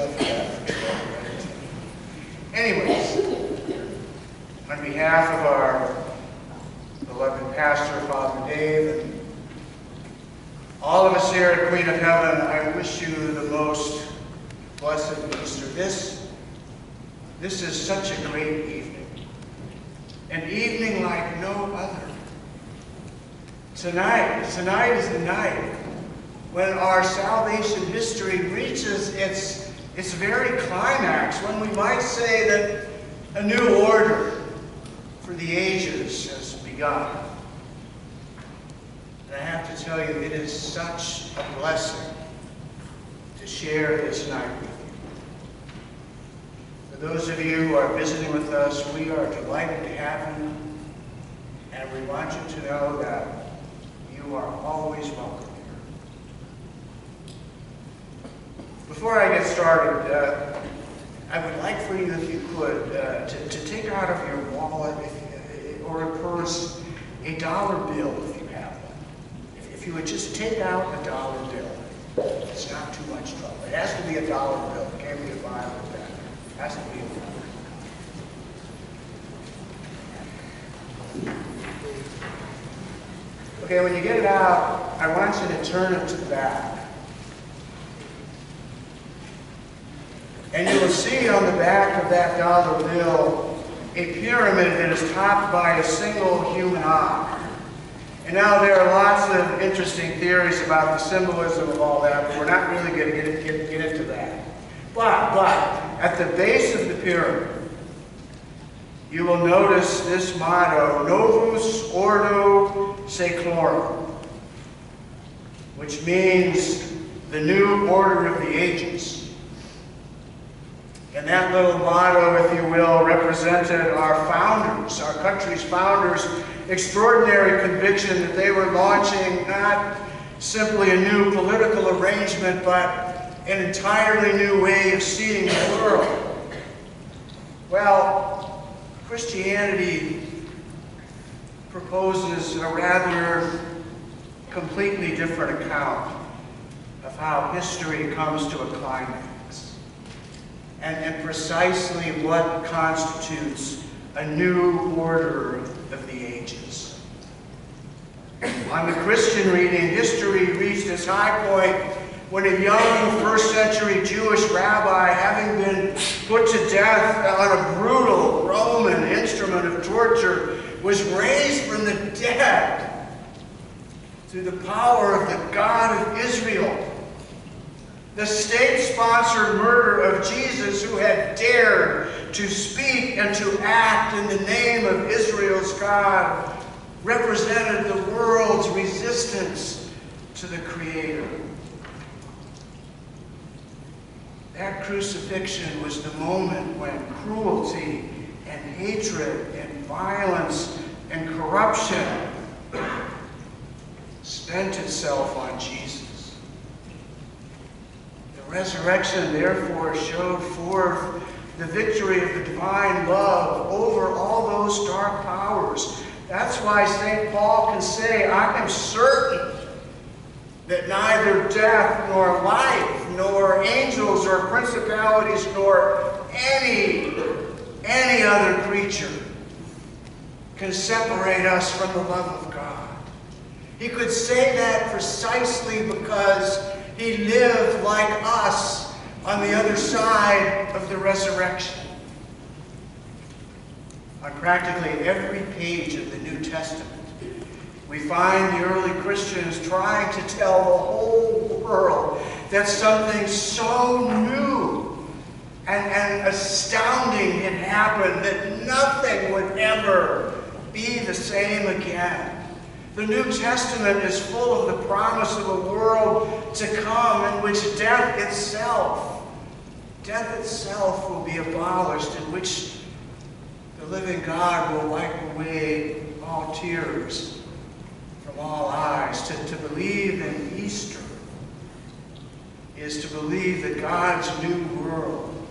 stuff for that. Anyways, on behalf of our beloved pastor, Father Dave, and all of us here at Queen of Heaven, I wish you the most blessed Easter. This is such a great evening. An evening like no other. Tonight is the night when our salvation history reaches its very climax, when we might say that a new order for the ages has begun. And I have to tell you, it is such a blessing to share this night with you. For those of you who are visiting with us, we are delighted to have you, and we want you to know that you are always welcome here. Before I get started, I would like for you, if you could, to take out of your wallet or a purse a dollar bill if you have one. If you would just take out a dollar bill, it's not too much trouble. It has to be a dollar bill. It can't be a $5 or $10. It has to be a dollar. Okay, when you get it out, I want you to turn it to the back. And you will see on the back of that dollar bill a pyramid that is topped by a single human eye. And now there are lots of interesting theories about the symbolism of all that, but we're not really going to get into that. But at the base of the pyramid, you will notice this motto, Novus Ordo Seclorum, which means the new order of the ages. And that little motto, if you will, represented our founders, our country's founders' extraordinary conviction that they were launching not simply a new political arrangement, but an entirely new way of seeing the world. Well, Christianity proposes a rather completely different account of how history comes to a climax. And precisely what constitutes a new order of the ages. On the Christian reading, history reached its high point when a young first-century Jewish rabbi, having been put to death on a brutal Roman instrument of torture, was raised from the dead through the power of the God of Israel. The state-sponsored murder of Jesus, who had dared to speak and to act in the name of Israel's God, represented the world's resistance to the Creator. That crucifixion was the moment when cruelty and hatred and violence and corruption spent itself on Jesus. The resurrection, therefore, showed forth the victory of the divine love over all those dark powers. That's why St. Paul can say, I am certain that neither death nor life, nor angels or principalities, nor any other creature can separate us from the love of God. He could say that precisely because he lived like us on the other side of the resurrection. On practically every page of the New Testament, we find the early Christians trying to tell the whole world that something so new and astounding had happened that nothing would ever be the same again. The New Testament is full of the promise of a world to come in which death itself will be abolished, in which the living God will wipe away all tears from all eyes. To believe in Easter is to believe that God's new world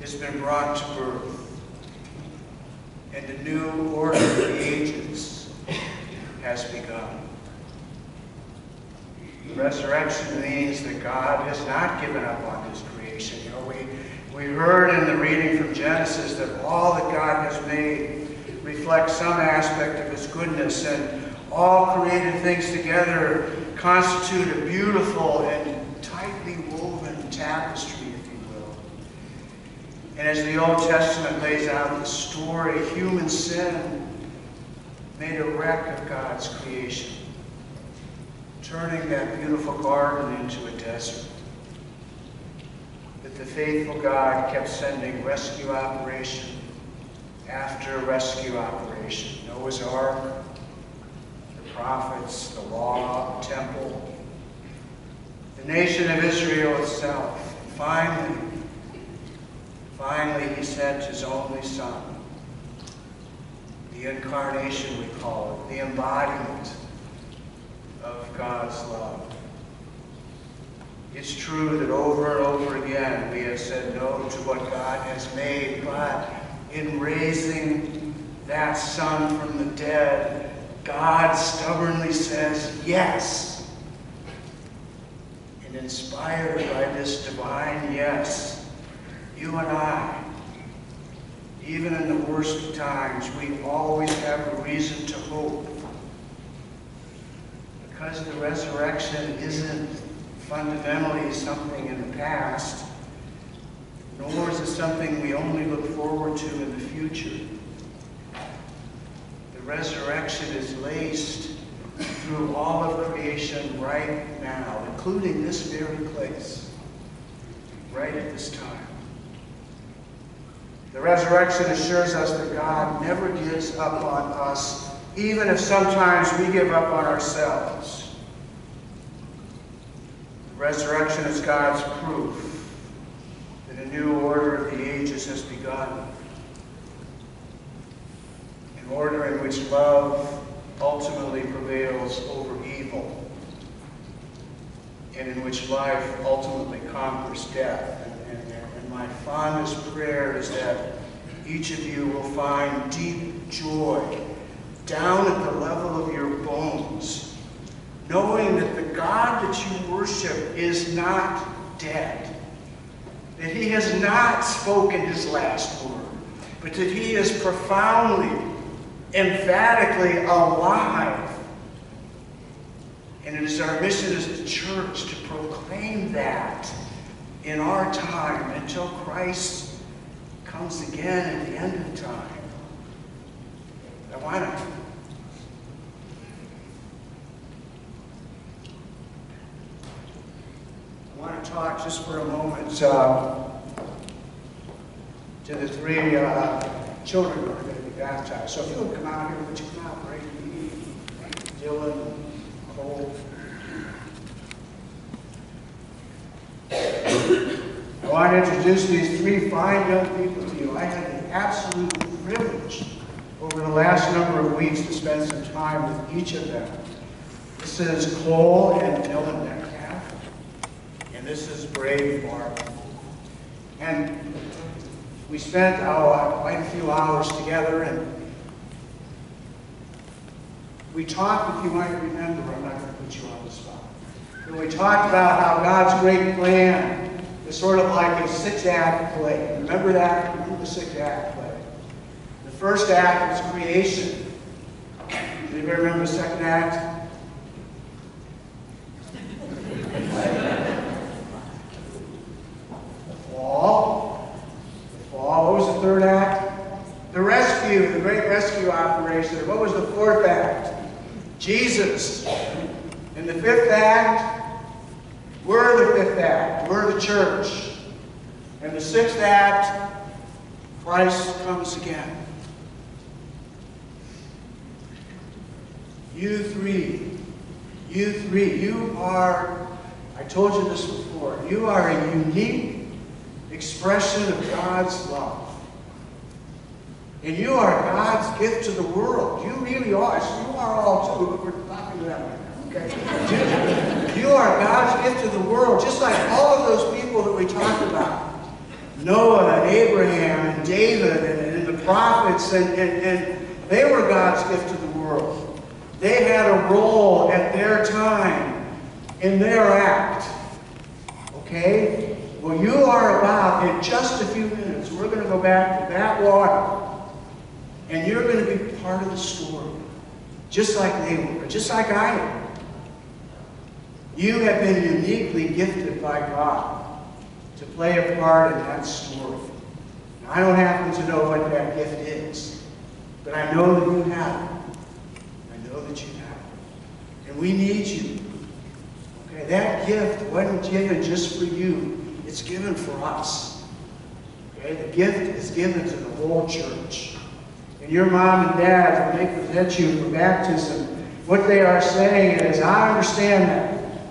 has been brought to birth, and a new order of the ages has begun. The resurrection means that God has not given up on his creation. We heard in the reading from Genesis that all that God has made reflects some aspect of his goodness, and all created things together constitute a beautiful and tightly woven tapestry, if you will. And as the Old Testament lays out the story, human sin made a wreck of God's creation, turning that beautiful garden into a desert. But the faithful God kept sending rescue operation after rescue operation. Noah's Ark, the prophets, the law, the temple, the nation of Israel itself. And finally, he sent his only Son, the incarnation, we call it, the embodiment of God's love. It's true that over and over again we have said no to what God has made, but in raising that Son from the dead, God stubbornly says yes. And inspired by this divine yes, you and I, even in the worst of times, we always have a reason to hope. Because the resurrection isn't fundamentally something in the past, nor is it something we only look forward to in the future. The resurrection is laced through all of creation right now, including this very place, right at this time. The resurrection assures us that God never gives up on us, even if sometimes we give up on ourselves. The resurrection is God's proof that a new order of the ages has begun. An order in which love ultimately prevails over evil, and in which life ultimately conquers death. And my fondest prayer is that each of you will find deep joy down at the level of your bones, knowing that the God that you worship is not dead, that he has not spoken his last word, but that he is profoundly, emphatically alive. And it is our mission as a church to proclaim that in our time until Christ comes again at the end of time. I want to talk just for a moment to the three children who are going to be baptized. So if you would come out here, would you come out, Brady, Dylan, Cole? I want to introduce these three fine young people to you. I had the absolute privilege over the last number of weeks to spend some time with each of them. This is Cole and Dylan Metcalf, and this is Brave Mark. And we spent quite a few hours together, and we talked, if you might remember, I'm not going to put you on the spot, but we talked about how God's great plan is sort of like a six-act play. Remember that? Remember the six-act play. The first act was creation. Anybody remember the second act? The fall. What was the third act? The rescue, the great rescue operation. What was the fourth act? Jesus. And the fifth act? We're the fifth act. We're the church. And the sixth act, Christ comes again. You three, you are, I told you this before, you are a unique expression of God's love. And you are God's gift to the world. You really are. So you are all too, but we're talking to them right now, okay? You are God's gift to the world, just like all of those people that we talked about. Noah and Abraham and David and the prophets, and they were God's gift to the world. They had a role at their time in their act. Okay? Well, you are about, in just a few minutes, we're going to go back to that water. And you're going to be part of the story. Just like they were, just like I am. You have been uniquely gifted by God to play a part in that story. Now, I don't happen to know what that gift is, but I know that you have it. I know that you have it. And we need you. Okay, that gift wasn't given just for you. It's given for us. Okay, the gift is given to the whole church. And your mom and dad, when they present you for baptism, what they are saying is, I understand that.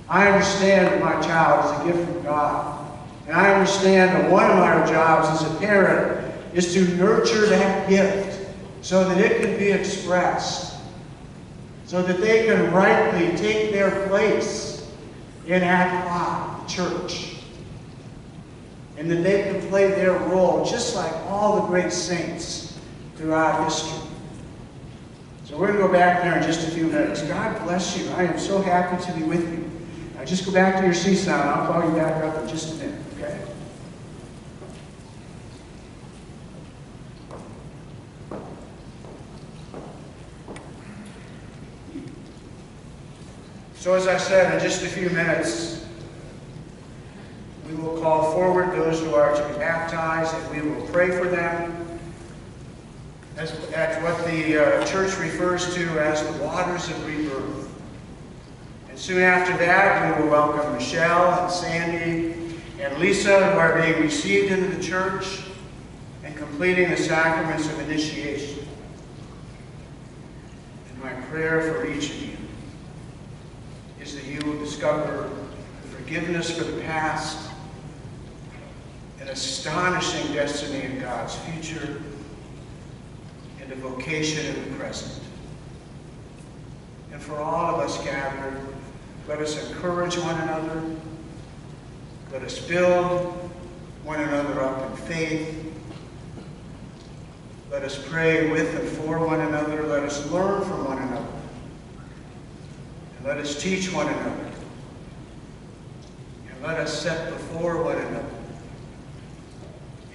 I understand that my child is a gift from God. And I understand that one of our jobs as a parent is to nurture that gift so that it can be expressed, so that they can rightly take their place in Act 5, the church, and that they can play their role just like all the great saints throughout history. So we're going to go back there in just a few minutes. God bless you. I am so happy to be with you. Now just go back to your seats now, and I'll call you back up in just a minute, okay? So as I said, in just a few minutes, we will call forward those who are to be baptized, and we will pray for them at what the church refers to as the waters of rebirth. And soon after that, we will welcome Michelle and Sandy and Lisa, who are being received into the church and completing the sacraments of initiation. And my prayer for each of you is that you will discover forgiveness for the past, an astonishing destiny in God's future, and a vocation in the present. And for all of us gathered, let us encourage one another. Let us build one another up in faith. Let us pray with and for one another. Let us learn from one another. And let us teach one another. And let us set before one another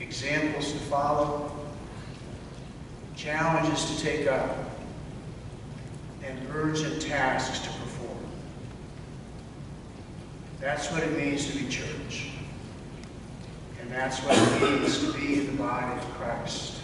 examples to follow, challenges to take up, and urgent tasks to perform. That's what it means to be church. And that's what it means to be the body of Christ.